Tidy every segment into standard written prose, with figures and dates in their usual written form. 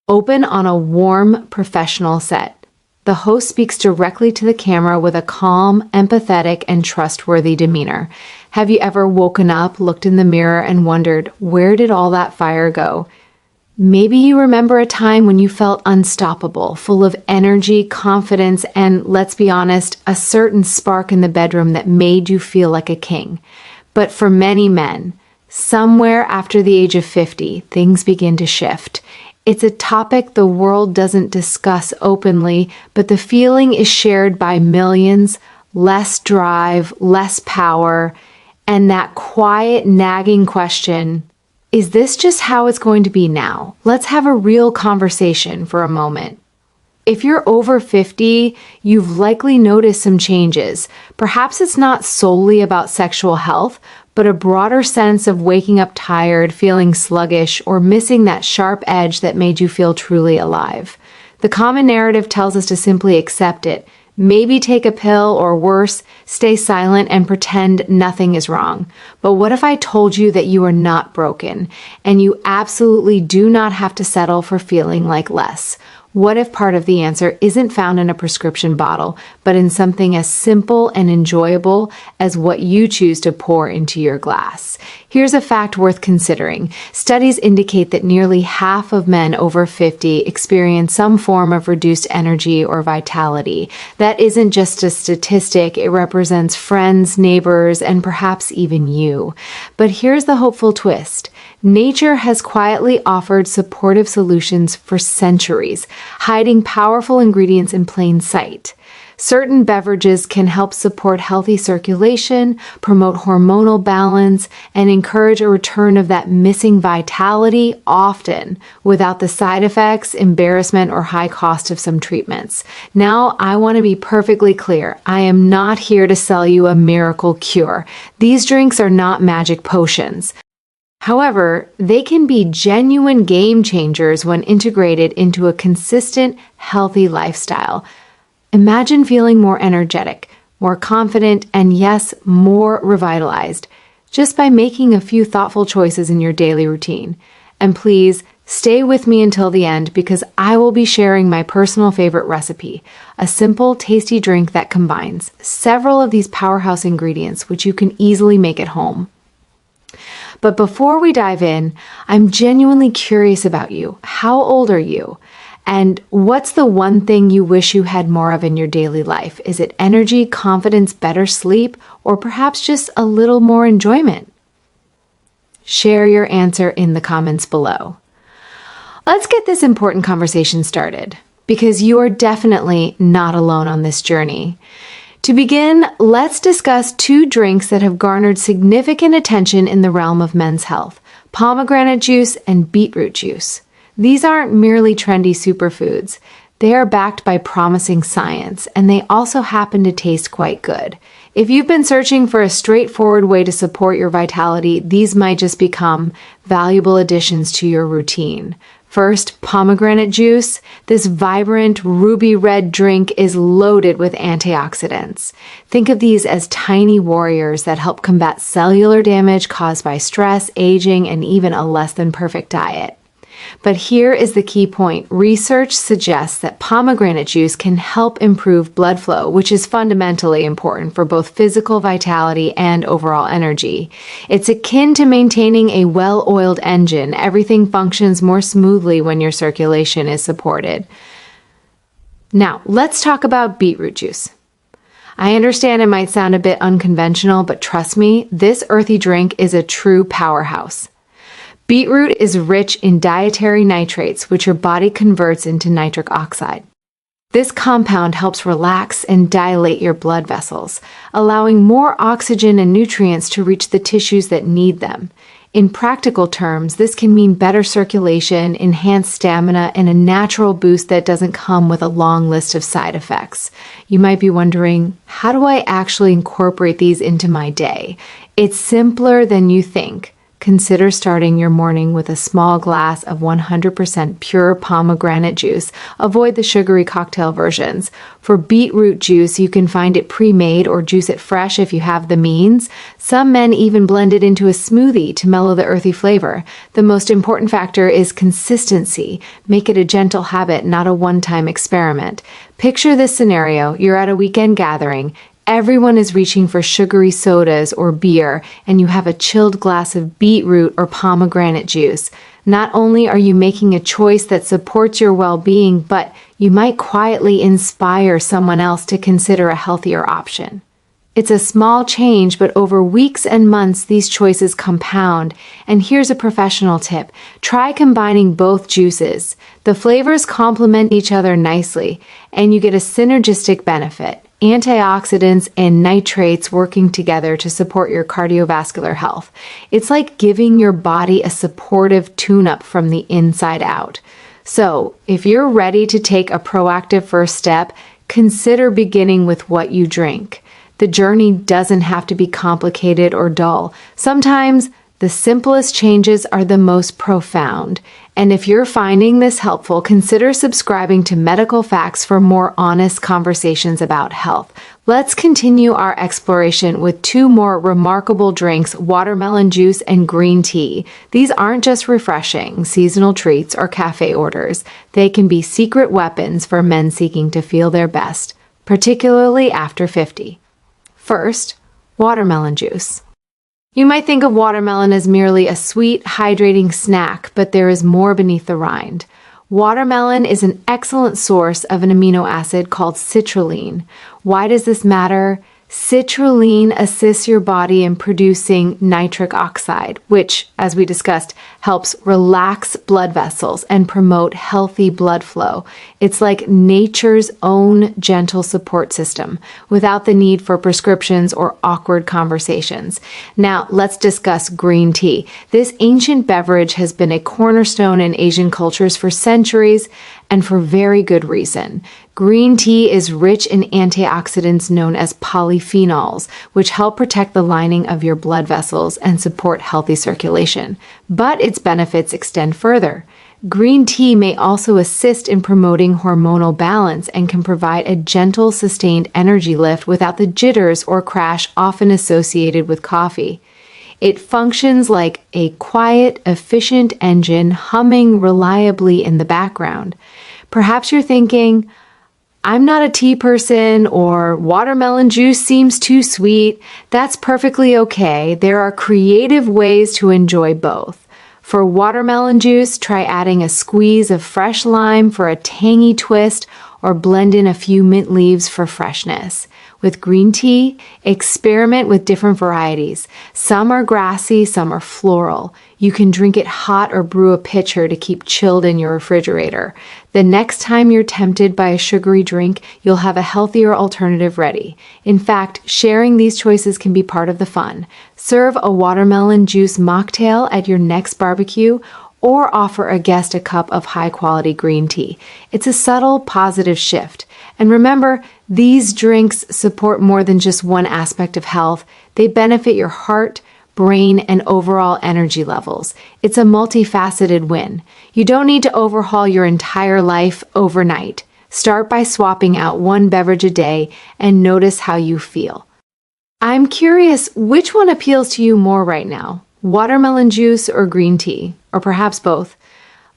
Open on a warm, professional set. The host speaks directly to the camera with a calm, empathetic, and trustworthy demeanor. Have you ever woken up, looked in the mirror, and wondered, where did all that fire go? Maybe you remember a time when you felt unstoppable, full of energy, confidence, and, let's be honest, a certain spark in the bedroom that made you feel like a king. But for many men, somewhere after the age of 50, things begin to shift. It's a topic the world doesn't discuss openly, but the feeling is shared by millions. Less drive, less power, and that quiet, nagging question, is this just how it's going to be now? Let's have a real conversation for a moment. If you're over 50, you've likely noticed some changes. Perhaps it's not solely about sexual health, but a broader sense of waking up tired, feeling sluggish, or missing that sharp edge that made you feel truly alive. The common narrative tells us to simply accept it, maybe take a pill, or worse, stay silent and pretend nothing is wrong. But what if I told you that you are not broken, and you absolutely do not have to settle for feeling like less? What if part of the answer isn't found in a prescription bottle, but in something as simple and enjoyable as what you choose to pour into your glass? Here's a fact worth considering. Studies indicate that nearly half of men over 50 experience some form of reduced energy or vitality. That isn't just a statistic, it represents friends, neighbors, and perhaps even you. But here's the hopeful twist. Nature has quietly offered supportive solutions for centuries, hiding powerful ingredients in plain sight. Certain beverages can help support healthy circulation, promote hormonal balance, and encourage a return of that missing vitality, often without the side effects, embarrassment, or high cost of some treatments. Now, I want to be perfectly clear. I am not here to sell you a miracle cure. These drinks are not magic potions. However, they can be genuine game changers when integrated into a consistent, healthy lifestyle. Imagine feeling more energetic, more confident, and yes, more revitalized, just by making a few thoughtful choices in your daily routine. And please, stay with me until the end because I will be sharing my personal favorite recipe, a simple, tasty drink that combines several of these powerhouse ingredients, which you can easily make at home. But before we dive in, I'm genuinely curious about you. How old are you? And what's the one thing you wish you had more of in your daily life? Is it energy, confidence, better sleep, or perhaps just a little more enjoyment? Share your answer in the comments below. Let's get this important conversation started, because you are definitely not alone on this journey. To begin, let's discuss two drinks that have garnered significant attention in the realm of men's health: pomegranate juice and beetroot juice. These aren't merely trendy superfoods. They are backed by promising science, and they also happen to taste quite good. If you've been searching for a straightforward way to support your vitality, these might just become valuable additions to your routine. First, pomegranate juice. This vibrant ruby red drink is loaded with antioxidants. Think of these as tiny warriors that help combat cellular damage caused by stress, aging, and even a less than perfect diet. But here is the key point. Research suggests that pomegranate juice can help improve blood flow, which is fundamentally important for both physical vitality and overall energy. It's akin to maintaining a well-oiled engine. Everything functions more smoothly when your circulation is supported. Now, let's talk about beetroot juice. I understand it might sound a bit unconventional, but trust me, this earthy drink is a true powerhouse. Beetroot is rich in dietary nitrates, which your body converts into nitric oxide. This compound helps relax and dilate your blood vessels, allowing more oxygen and nutrients to reach the tissues that need them. In practical terms, this can mean better circulation, enhanced stamina, and a natural boost that doesn't come with a long list of side effects. You might be wondering, how do I actually incorporate these into my day? It's simpler than you think. consider starting your morning with a small glass of 100% pure pomegranate juice. Avoid the sugary cocktail versions. For beetroot juice, you can find it pre-made or juice it fresh if you have the means. Some men even blend it into a smoothie to mellow the earthy flavor. The most important factor is consistency. Make it a gentle habit, not a one-time experiment. Picture this scenario. You're at a weekend gathering. Everyone is reaching for sugary sodas or beer, and you have a chilled glass of beetroot or pomegranate juice. Not only are you making a choice that supports your well-being, but you might quietly inspire someone else to consider a healthier option. It's a small change, but over weeks and months, these choices compound. And here's a professional tip. Try combining both juices. The flavors complement each other nicely, and you get a synergistic benefit. Antioxidants and nitrates working together to support your cardiovascular health. It's like giving your body a supportive tune-up from the inside out. So, if you're ready to take a proactive first step, consider beginning with what you drink. The journey doesn't have to be complicated or dull. Sometimes the simplest changes are the most profound. And if you're finding this helpful, consider subscribing to Medical Facts for more honest conversations about health. Let's continue our exploration with two more remarkable drinks, watermelon juice and green tea. These aren't just refreshing, seasonal treats or cafe orders. They can be secret weapons for men seeking to feel their best, particularly after 50. First, watermelon juice. You might think of watermelon as merely a sweet, hydrating snack, but there is more beneath the rind. Watermelon is an excellent source of an amino acid called citrulline. Why does this matter? Citrulline assists your body in producing nitric oxide, which, as we discussed, helps relax blood vessels and promote healthy blood flow. It's like nature's own gentle support system, without the need for prescriptions or awkward conversations. Now, let's discuss green tea. This ancient beverage has been a cornerstone in Asian cultures for centuries, and for very good reason. Green tea is rich in antioxidants known as polyphenols, which help protect the lining of your blood vessels and support healthy circulation. But its benefits extend further. Green tea may also assist in promoting hormonal balance and can provide a gentle, sustained energy lift without the jitters or crash often associated with coffee. It functions like a quiet, efficient engine humming reliably in the background. Perhaps you're thinking, I'm not a tea person, or watermelon juice seems too sweet. That's perfectly okay. There are creative ways to enjoy both. For watermelon juice, try adding a squeeze of fresh lime for a tangy twist, or blend in a few mint leaves for freshness. With green tea, experiment with different varieties. Some are grassy, some are floral. You can drink it hot or brew a pitcher to keep chilled in your refrigerator. The next time you're tempted by a sugary drink, you'll have a healthier alternative ready. In fact, sharing these choices can be part of the fun. Serve a watermelon juice mocktail at your next barbecue, or offer a guest a cup of high-quality green tea. It's a subtle, positive shift. And remember, these drinks support more than just one aspect of health. They benefit your heart, brain, and overall energy levels. It's a multifaceted win. You don't need to overhaul your entire life overnight. Start by swapping out one beverage a day and notice how you feel. I'm curious, which one appeals to you more right now? Watermelon juice or green tea? Or perhaps both?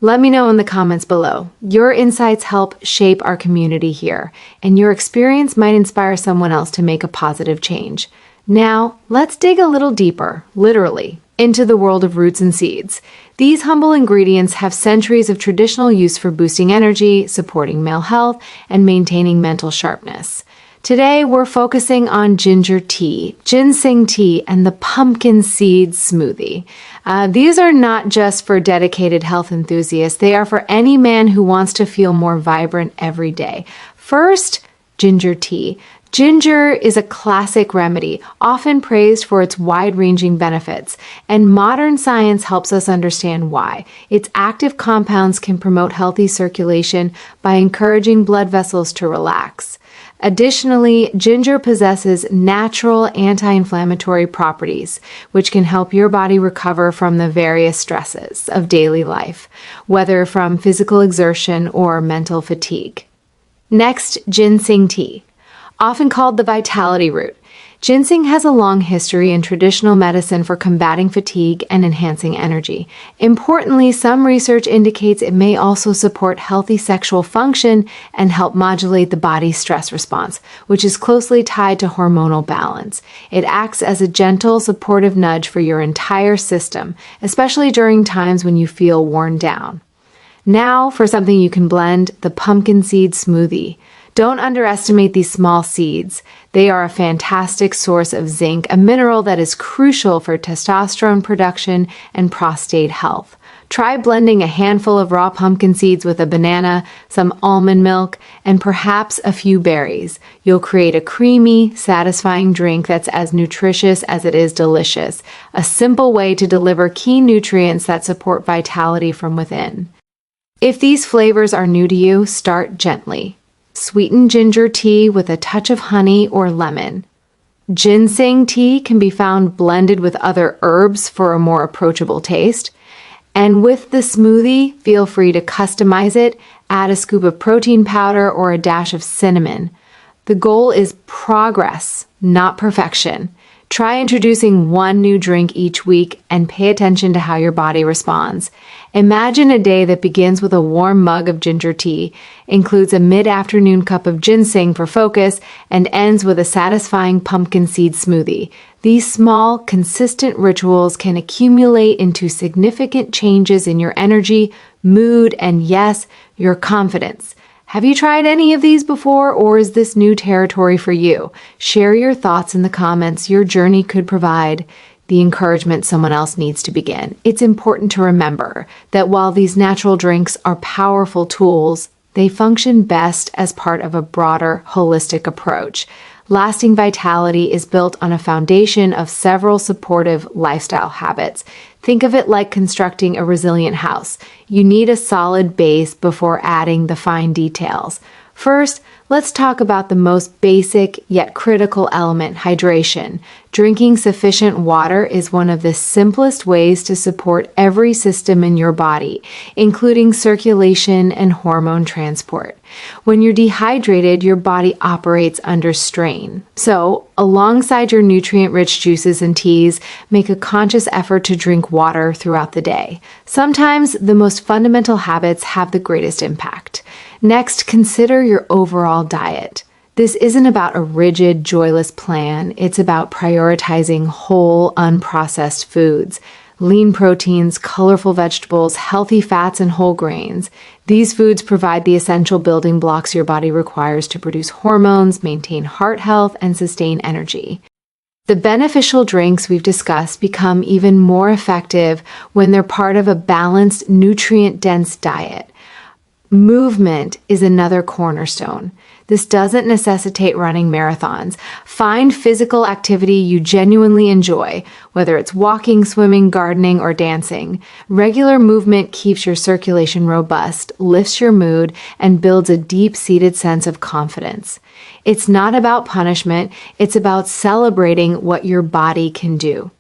Let me know in the comments below. Your insights help shape our community here, and your experience might inspire someone else to make a positive change. Now, let's dig a little deeper, literally, into the world of roots and seeds. These humble ingredients have centuries of traditional use for boosting energy, supporting male health, and maintaining mental sharpness. Today, we're focusing on ginger tea, ginseng tea, and the pumpkin seed smoothie. These are not just for dedicated health enthusiasts. They are for any man who wants to feel more vibrant every day. First, ginger tea. Ginger is a classic remedy, often praised for its wide-ranging benefits, and modern science helps us understand why. Its active compounds can promote healthy circulation by encouraging blood vessels to relax. Additionally, ginger possesses natural anti-inflammatory properties, which can help your body recover from the various stresses of daily life, whether from physical exertion or mental fatigue. Next, ginseng tea. Often called the vitality root, ginseng has a long history in traditional medicine for combating fatigue and enhancing energy. Importantly, some research indicates it may also support healthy sexual function and help modulate the body's stress response, which is closely tied to hormonal balance. It acts as a gentle, supportive nudge for your entire system, especially during times when you feel worn down. Now for something you can blend, the pumpkin seed smoothie. Don't underestimate these small seeds. They are a fantastic source of zinc, a mineral that is crucial for testosterone production and prostate health. Try blending a handful of raw pumpkin seeds with a banana, some almond milk, and perhaps a few berries. You'll create a creamy, satisfying drink that's as nutritious as it is delicious. A simple way to deliver key nutrients that support vitality from within. If these flavors are new to you, start gently. Sweeten ginger tea with a touch of honey or lemon. Ginseng tea can be found blended with other herbs for a more approachable taste. And with the smoothie, feel free to customize it, add a scoop of protein powder or a dash of cinnamon. The goal is progress, not perfection. Try introducing one new drink each week and pay attention to how your body responds. Imagine a day that begins with a warm mug of ginger tea, includes a mid-afternoon cup of ginseng for focus, and ends with a satisfying pumpkin seed smoothie. These small, consistent rituals can accumulate into significant changes in your energy, mood, and yes, your confidence. Have you tried any of these before, or is this new territory for you? Share your thoughts in the comments. Your journey could provide the encouragement someone else needs to begin. It's important to remember that while these natural drinks are powerful tools, they function best as part of a broader, holistic approach. Lasting vitality is built on a foundation of several supportive lifestyle habits. Think of it like constructing a resilient house. You need a solid base before adding the fine details. First, let's talk about the most basic yet critical element, hydration. Drinking sufficient water is one of the simplest ways to support every system in your body, including circulation and hormone transport. When you're dehydrated, your body operates under strain. So, alongside your nutrient-rich juices and teas, make a conscious effort to drink water throughout the day. Sometimes the most fundamental habits have the greatest impact. Next, consider your overall diet. This isn't about a rigid, joyless plan. It's about prioritizing whole, unprocessed foods, lean proteins, colorful vegetables, healthy fats, and whole grains. These foods provide the essential building blocks your body requires to produce hormones, maintain heart health, and sustain energy. The beneficial drinks we've discussed become even more effective when they're part of a balanced, nutrient-dense diet. Movement is another cornerstone. This doesn't necessitate running marathons. Find physical activity you genuinely enjoy, whether it's walking, swimming, gardening, or dancing. Regular movement keeps your circulation robust, lifts your mood, and builds a deep-seated sense of confidence. It's not about punishment, it's about celebrating what your body can do.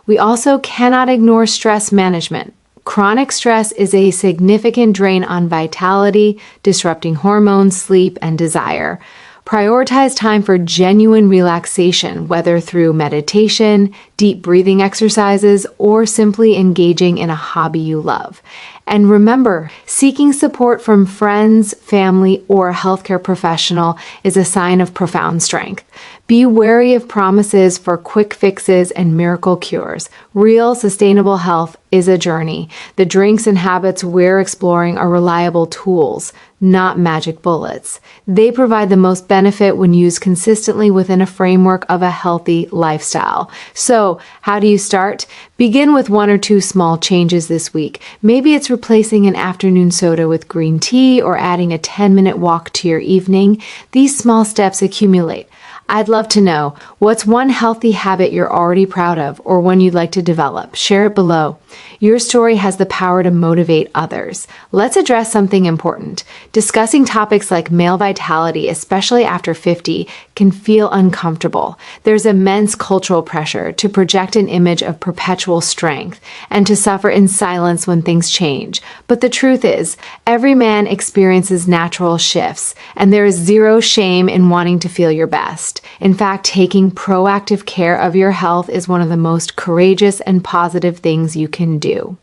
We also cannot ignore stress management. Chronic stress is a significant drain on vitality, disrupting hormones, sleep, and desire. Prioritize time for genuine relaxation, whether through meditation, deep breathing exercises, or simply engaging in a hobby you love. And remember, seeking support from friends, family, or a healthcare professional is a sign of profound strength. Be wary of promises for quick fixes and miracle cures. Real, sustainable health is a journey. The drinks and habits we're exploring are reliable tools, not magic bullets. They provide the most benefit when used consistently within a framework of a healthy lifestyle. So, how do you start? Begin with 1 or 2 small changes this week. Maybe it's replacing an afternoon soda with green tea or adding a 10-minute walk to your evening. These small steps accumulate. I'd love to know, what's one healthy habit you're already proud of or one you'd like to develop? Share it below. Your story has the power to motivate others. Let's address something important. Discussing topics like male vitality, especially after 50, can feel uncomfortable. There's immense cultural pressure to project an image of perpetual strength and to suffer in silence when things change. But the truth is, every man experiences natural shifts, and there is zero shame in wanting to feel your best. In fact, taking proactive care of your health is one of the most courageous and positive things you can do.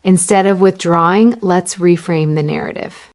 Instead of withdrawing, let's reframe the narrative.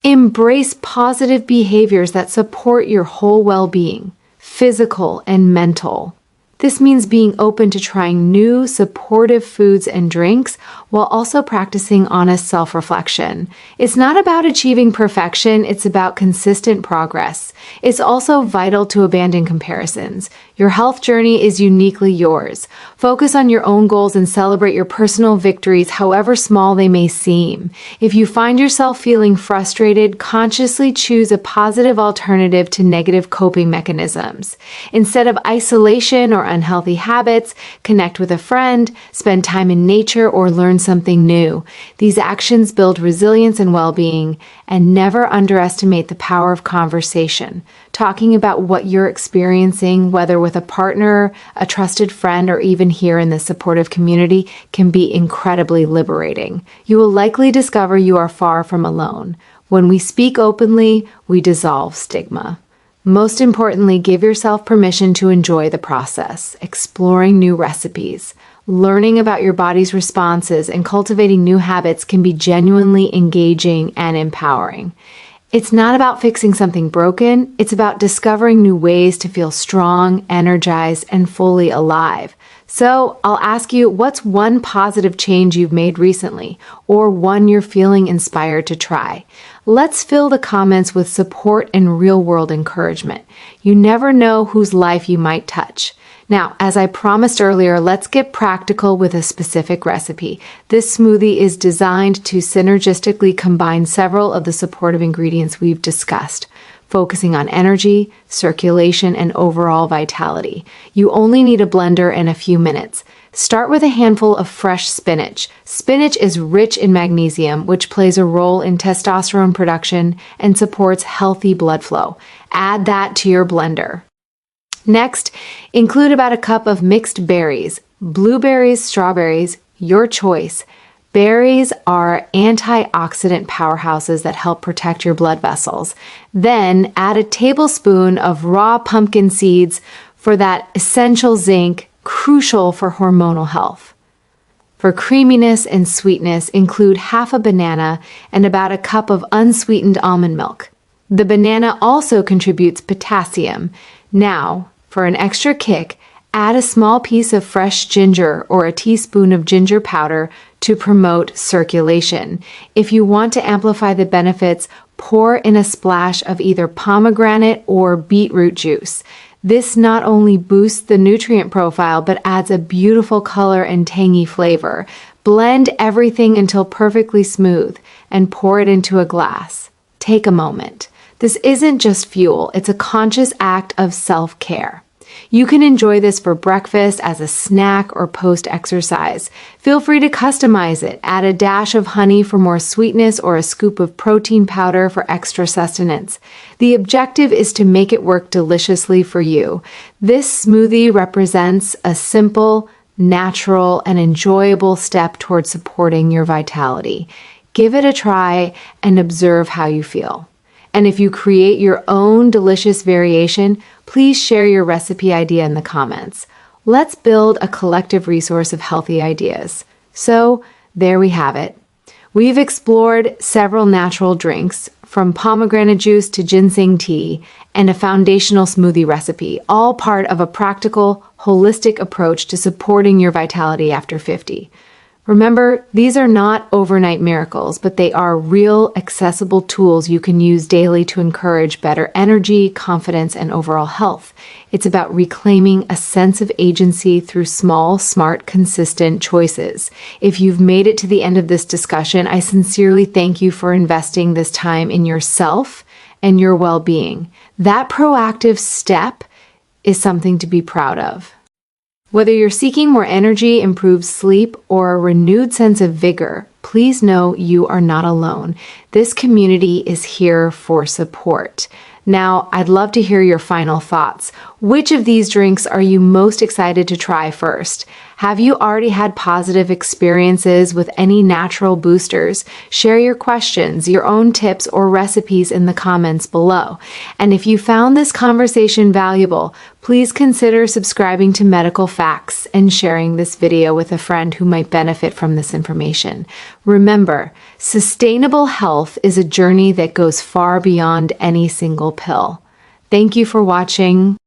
Embrace positive behaviors that support your whole well-being, physical and mental. This means being open to trying new, supportive foods and drinks while also practicing honest self-reflection. It's not about achieving perfection, it's about consistent progress. It's also vital to abandon comparisons. Your health journey is uniquely yours. Focus on your own goals and celebrate your personal victories, however small they may seem. If you find yourself feeling frustrated, consciously choose a positive alternative to negative coping mechanisms. Instead of isolation or unhealthy habits, connect with a friend, spend time in nature, or learn something new. These actions build resilience and well-being, and never underestimate the power of conversation. Talking about what you're experiencing, whether with a partner, a trusted friend, or even here in this supportive community, can be incredibly liberating. You will likely discover you are far from alone. When we speak openly, we dissolve stigma. Most importantly, give yourself permission to enjoy the process, exploring new recipes. Learning about your body's responses and cultivating new habits can be genuinely engaging and empowering. It's not about fixing something broken, it's about discovering new ways to feel strong, energized, and fully alive. So I'll ask you, what's one positive change you've made recently, or one you're feeling inspired to try? Let's fill the comments with support and real-world encouragement. You never know whose life you might touch. Now, as I promised earlier, let's get practical with a specific recipe. This smoothie is designed to synergistically combine several of the supportive ingredients we've discussed, focusing on energy, circulation, and overall vitality. You only need a blender and a few minutes. Start with a handful of fresh spinach. Spinach is rich in magnesium, which plays a role in testosterone production and supports healthy blood flow. Add that to your blender. Next, include about a cup of mixed berries, blueberries, strawberries, your choice. Berries are antioxidant powerhouses that help protect your blood vessels. Then add a tablespoon of raw pumpkin seeds for that essential zinc, crucial for hormonal health. For creaminess and sweetness, include half a banana and about a cup of unsweetened almond milk. The banana also contributes potassium. Now, for an extra kick, add a small piece of fresh ginger or a teaspoon of ginger powder to promote circulation. If you want to amplify the benefits, pour in a splash of either pomegranate or beetroot juice. This not only boosts the nutrient profile, but adds a beautiful color and tangy flavor. Blend everything until perfectly smooth and pour it into a glass. Take a moment. This isn't just fuel, it's a conscious act of self-care. You can enjoy this for breakfast, as a snack, or post-exercise. Feel free to customize it. Add a dash of honey for more sweetness or a scoop of protein powder for extra sustenance. The objective is to make it work deliciously for you. This smoothie represents a simple, natural, and enjoyable step towards supporting your vitality. Give it a try and observe how you feel. And if you create your own delicious variation, please share your recipe idea in the comments. Let's build a collective resource of healthy ideas. So there we have it. We've explored several natural drinks, from pomegranate juice to ginseng tea, and a foundational smoothie recipe, all part of a practical, holistic approach to supporting your vitality after 50. Remember, these are not overnight miracles, but they are real, accessible tools you can use daily to encourage better energy, confidence, and overall health. It's about reclaiming a sense of agency through small, smart, consistent choices. If you've made it to the end of this discussion, I sincerely thank you for investing this time in yourself and your well-being. That proactive step is something to be proud of. Whether you're seeking more energy, improved sleep, or a renewed sense of vigor, please know you are not alone. This community is here for support. Now, I'd love to hear your final thoughts. Which of these drinks are you most excited to try first? Have you already had positive experiences with any natural boosters? Share your questions, your own tips, or recipes in the comments below. And if you found this conversation valuable, please consider subscribing to Medical Facts and sharing this video with a friend who might benefit from this information. Remember, sustainable health is a journey that goes far beyond any single pill. Thank you for watching.